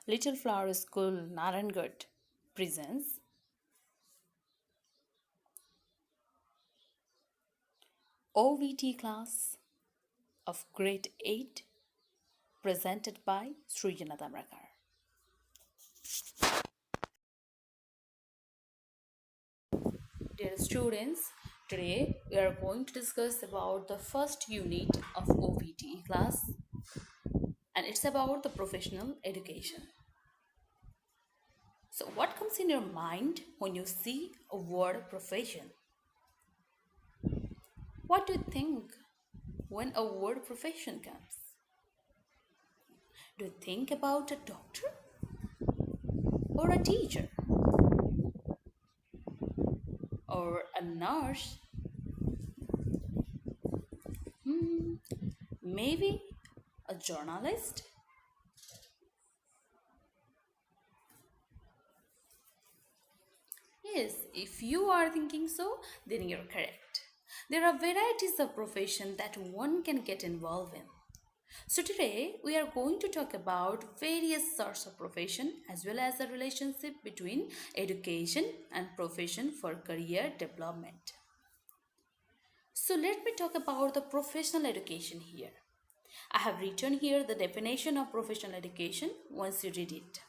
Little Flower School, Narangarh presents OBT class of Grade 8 presented by Srijana. Dear students, today we are going to discuss about the first unit of OBTE class, and it's about the professional education. So what comes in your mind when you see a word profession? What do you think when a word profession comes? Do you think about a doctor or a teacher or a nurse? Maybe a journalist? Yes, if you are thinking so, then you're correct. There are varieties of profession that one can get involved in. So today we are going to talk about various sorts of profession as well as the relationship between education and profession for career development. So let me talk about the professional education here. I have written here the definition of professional education once you read it.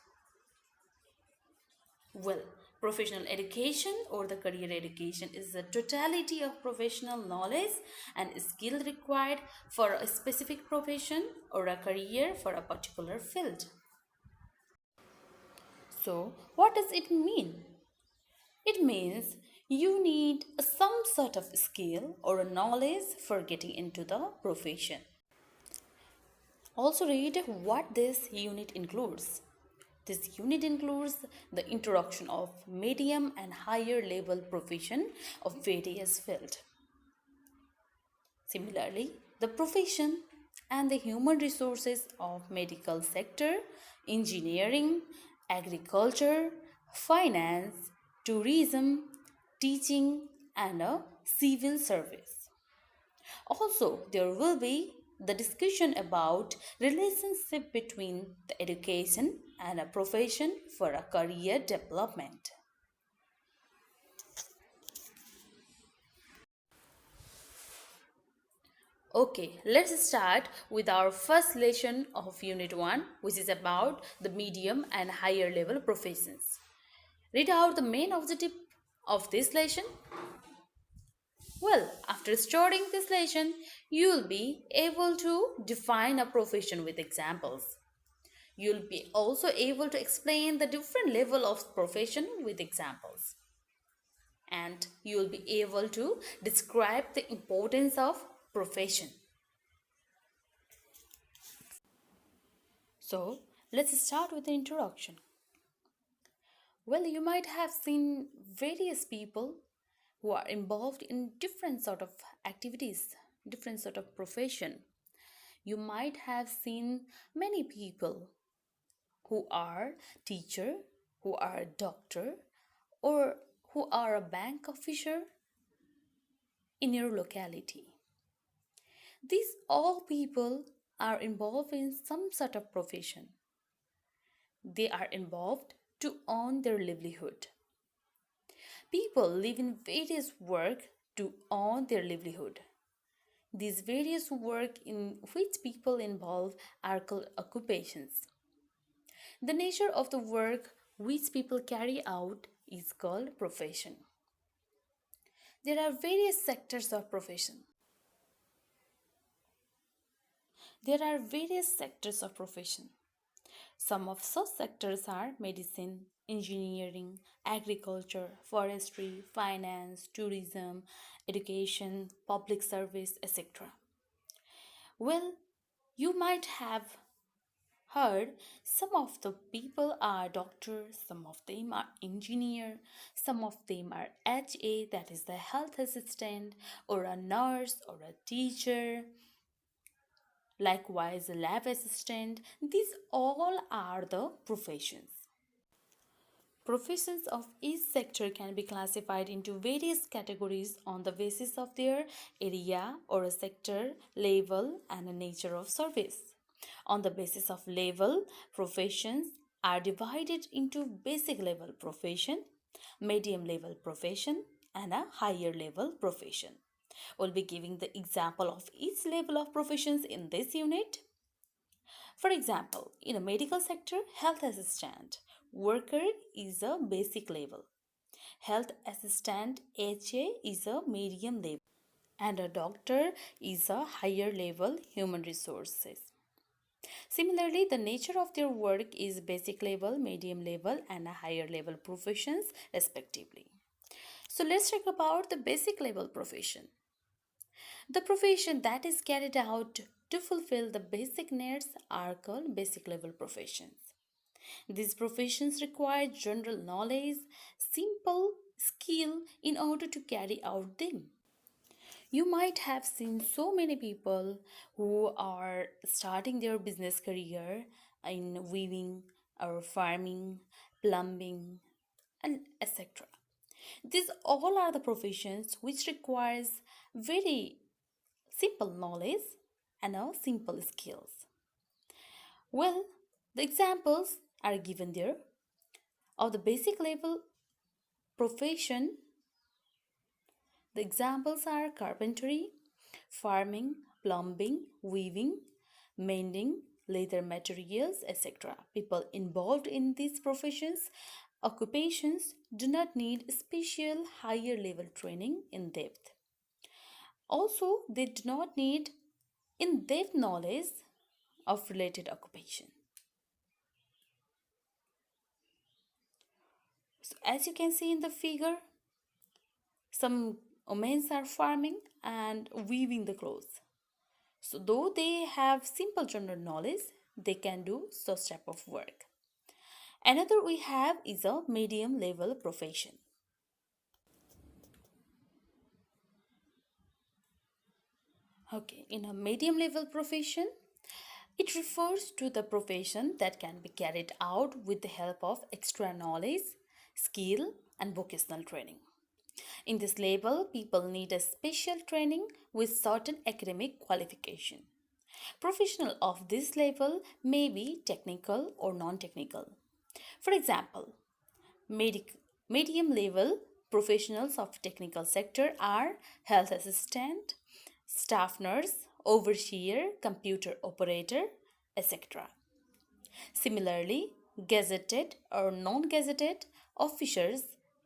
Well, professional education or the career education is the totality of professional knowledge and skill required for a specific profession or a career for a particular field. So, what does it mean? It means you need some sort of skill or a knowledge for getting into the profession. Also read what this unit includes. This unit includes the introduction of medium and higher level profession of various fields. Similarly, the profession and the human resources of medical sector, engineering, agriculture, finance, tourism, teaching, and a civil service. Also, there will be the discussion about relationship between the education and a profession for a career development. Okay, let's start with our first lesson of Unit 1, which is about the medium and higher level professions. Read out the main objective of this lesson. Well, after studying this lesson, you will be able to define a profession with examples. You'll be also able to explain the different level of profession with examples. And you'll be able to describe the importance of profession. So, let's start with the introduction. Well, you might have seen various people who are involved in different sort of activities, different sort of profession. You might have seen many people who are teacher, who are a doctor, or who are a bank officer in your locality. These all people are involved in some sort of profession. They are involved to earn their livelihood. People live in various work to earn their livelihood. These various work in which people involve are called occupations. The nature of the work which people carry out is called profession. There are various sectors of profession. There are various sectors of profession. Some of such sectors are medicine, engineering, agriculture, forestry, finance, tourism, education, public service, etc. Well, you might have heard some of the people are doctors, some of them are engineer, some of them are HA, that is the health assistant, or a nurse or a teacher, likewise a lab assistant. These all are the professions. Professions of each sector can be classified into various categories on the basis of their area or a sector, level, and a nature of service. On the basis of level, professions are divided into basic level profession, medium level profession, and a higher level profession. We'll be giving the example of each level of professions in this unit. For example, in a medical sector, health assistant worker is a basic level. Health assistant HA is a medium level and a doctor is a higher level human resources. Similarly, the nature of their work is basic level, medium level and a higher level professions respectively. So let's talk about the basic level profession. The profession that is carried out to fulfill the basic needs are called basic level professions. These professions require general knowledge, simple skill in order to carry out them. You might have seen so many people who are starting their business career in weaving or farming, plumbing, and etc. These all are the professions which requires very simple knowledge and simple skills. Well, the examples are given there of the basic level profession. The examples are carpentry, farming, plumbing, weaving, mending, leather materials, etc. People involved in these professions, occupations do not need special higher level training in depth. Also, they do not need in-depth knowledge of related occupation. So as you can see in the figure, some women are farming and weaving the clothes. So though they have simple general knowledge, they can do such type of work. Another we have is a medium level profession. Okay, in a medium level profession, it refers to the profession that can be carried out with the help of extra knowledge, skill, and vocational training. In this level, people need a special training with certain academic qualification. Professional of this level may be technical or non-technical. For example, medium level professionals of technical sector are health assistant, staff nurse, overseer, computer operator, etc. Similarly, gazetted or non-gazetted officers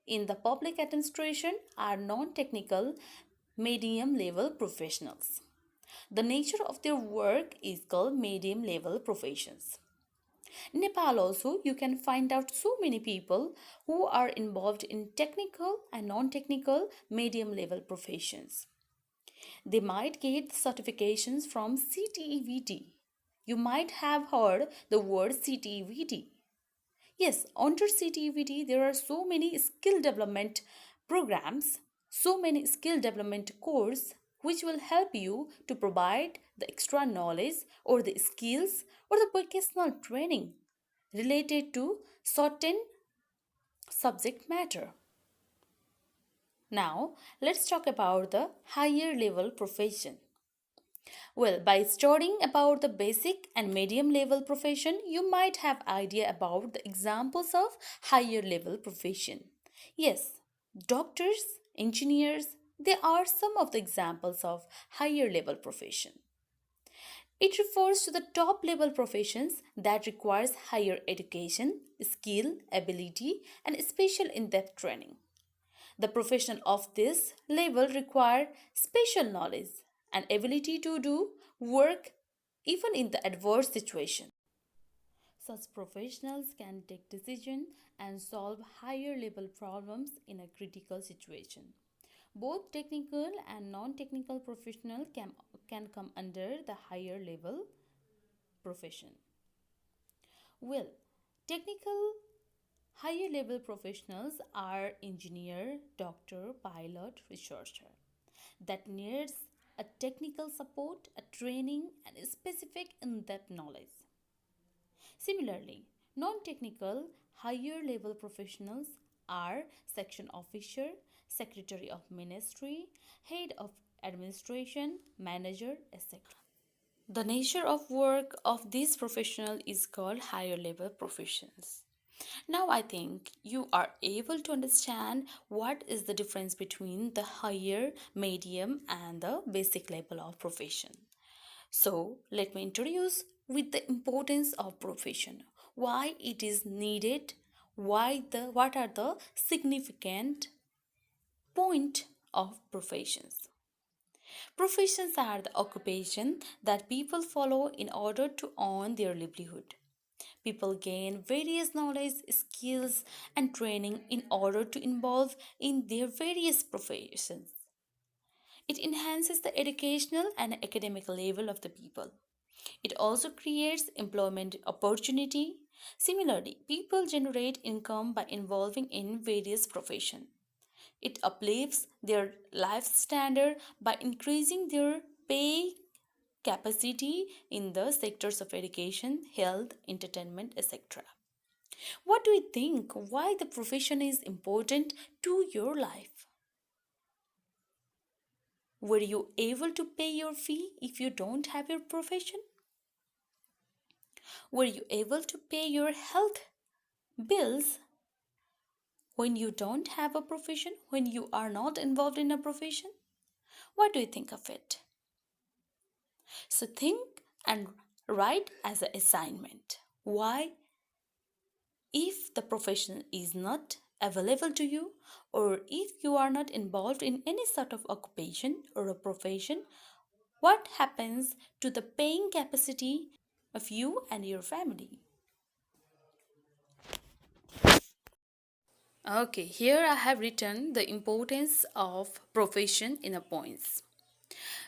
in the public administration are non-technical medium level professionals. The nature of their work is called medium level professions. In Nepal also, you can find out so many people who are involved in technical and non-technical medium level professions. They might get certifications from CTEVT. You might have heard the word CTEVT. Yes, under CTEVT there are so many skill development programs, so many skill development courses which will help you to provide the extra knowledge or the skills or the vocational training related to certain subject matter. Now, let's talk about the higher level profession. Well, by studying about the basic and medium level profession, you might have idea about the examples of higher level profession. Yes, doctors, engineers, they are some of the examples of higher level profession. It refers to the top level professions that requires higher education, skill, ability, and special in-depth training. The profession of this level require special knowledge and ability to do work even in the adverse situation. Such professionals can take decision and solve higher level problems in a critical situation. Both technical and non-technical professional can come under the higher level profession. Well, technical higher level professionals are engineer, doctor, pilot, researcher that needs a technical support, a training, and a specific in-depth knowledge. Similarly, non-technical higher level professionals are section officer, secretary of ministry, head of administration, manager, etc. The nature of work of this professional is called higher level professions. Now I think you are able to understand what is the difference between the higher, medium and the basic level of profession. So let me introduce with the importance of profession, why it is needed, what are the significant point of professions. Professions are the occupation that people follow in order to earn their livelihood. People gain various knowledge, skills, and training in order to involve in their various professions. It enhances the educational and academic level of the people. It also creates employment opportunity. Similarly, people generate income by involving in various professions. It uplifts their life standard by increasing their pay capacity in the sectors of education, health, entertainment, etc. What do you think? Why the profession is important to your life? Were you able to pay your fee if you don't have your profession? Were you able to pay your health bills when you don't have a profession, when you are not involved in a profession? What do you think of it? So think and write as an assignment. Why, if the profession is not available to you, or if you are not involved in any sort of occupation or a profession, what happens to the paying capacity of you and your family? Okay, here I have written the importance of profession in a points.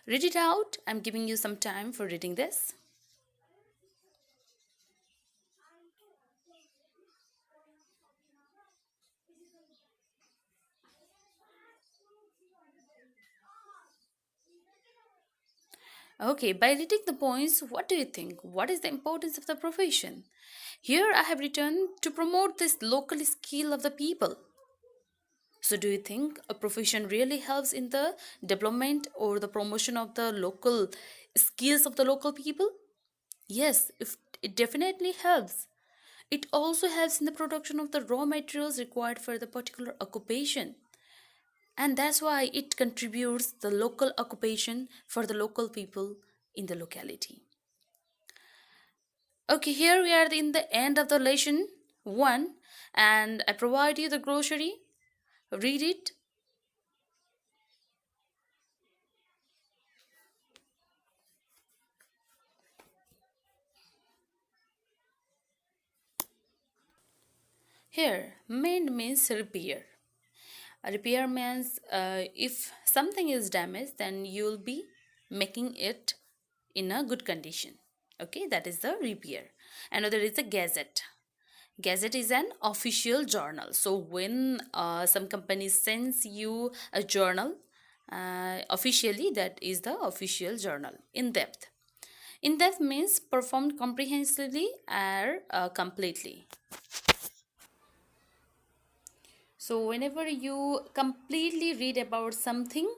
Read it out. I'm giving you some time for reading this. Okay, by reading the points, what do you think? What is the importance of the profession? Here I have written to promote this local skill of the people. So, do you think a profession really helps in the development or the promotion of the local skills of the local people? Yes, if it definitely helps. It also helps in the production of the raw materials required for the particular occupation. And that's why it contributes the local occupation for the local people in the locality. Okay, here we are in the end of the lesson 1, and I provide you the glossary. Read it. Here, mend means repair. Repair means if something is damaged, then you'll be making it in a good condition. Okay, that is the repair. Another is a gazette. Gazette is an official journal. So when some company sends you a journal, officially that is the official journal. In depth. In depth means performed comprehensively or completely. So, whenever you completely read about something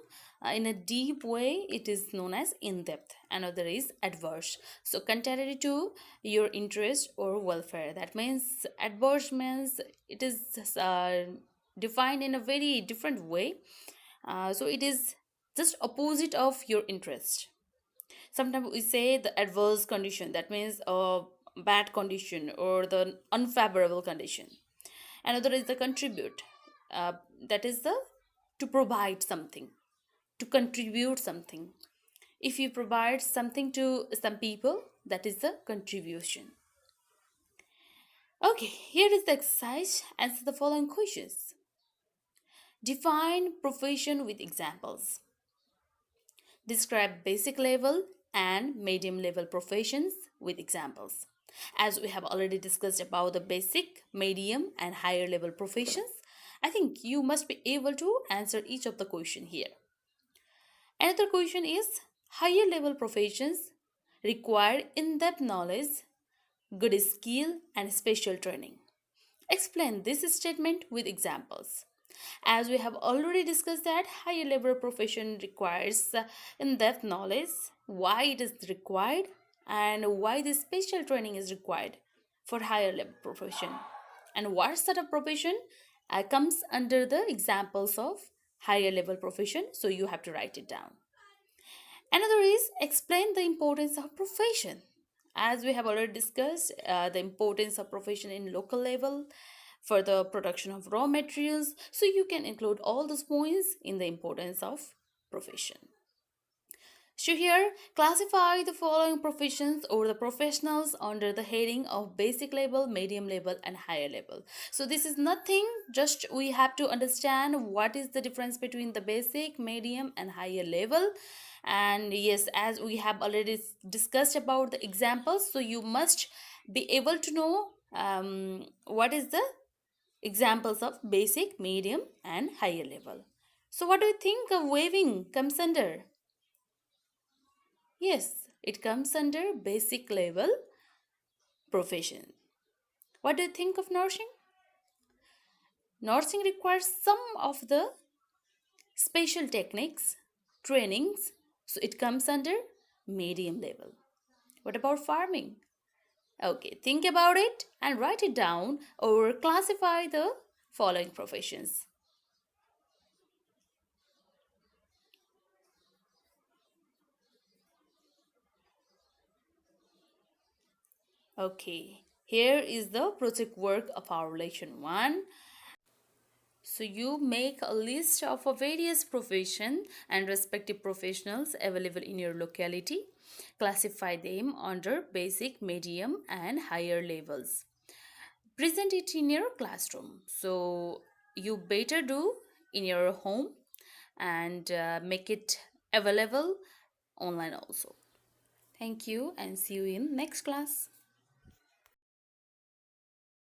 in a deep way, it is known as in depth. Another is adverse. So, contrary to your interest or welfare. That means adverse means it is defined in a very different way. So, it is just opposite of your interest. Sometimes we say the adverse condition, that means a bad condition or the unfavorable condition. Another is the contribute, uh, that is the to provide something, to contribute something. If you provide something to some people, that is the contribution. Okay, here is the exercise. Answer the following questions. Define profession with examples. Describe basic level and medium level professions with examples. As we have already discussed about the basic, medium, and higher level professions, I think you must be able to answer each of the question here. Another question is higher level professions require in-depth knowledge, good skill, and special training. Explain this statement with examples. As we have already discussed that higher level profession requires in-depth knowledge, why it is required, and why this special training is required for higher level profession, and what sort of profession comes under the examples of higher level profession. So you have to write it down. Another is explain the importance of profession. As we have already discussed, the importance of profession in local level for the production of raw materials. So you can include all those points in the importance of profession. So here, classify the following professions or the professionals under the heading of basic level, medium level, and higher level. So this is nothing, just we have to understand what is the difference between the basic, medium, and higher level. And yes, as we have already discussed about the examples, so you must be able to know what is the examples of basic, medium, and higher level. So what do you think of waving comes under? Yes, it comes under basic level profession. What do you think of nursing? Nursing requires some of the special techniques, trainings, so it comes under medium level. What about farming? Okay, think about it and write it down or classify the following professions. Okay, here is the project work of our lesson 1. So you make a list of various profession and respective professionals available in your locality. Classify them under basic, medium, and higher levels. Present it in your classroom. So you better do in your home and make it available online also. Thank you and see you in next class.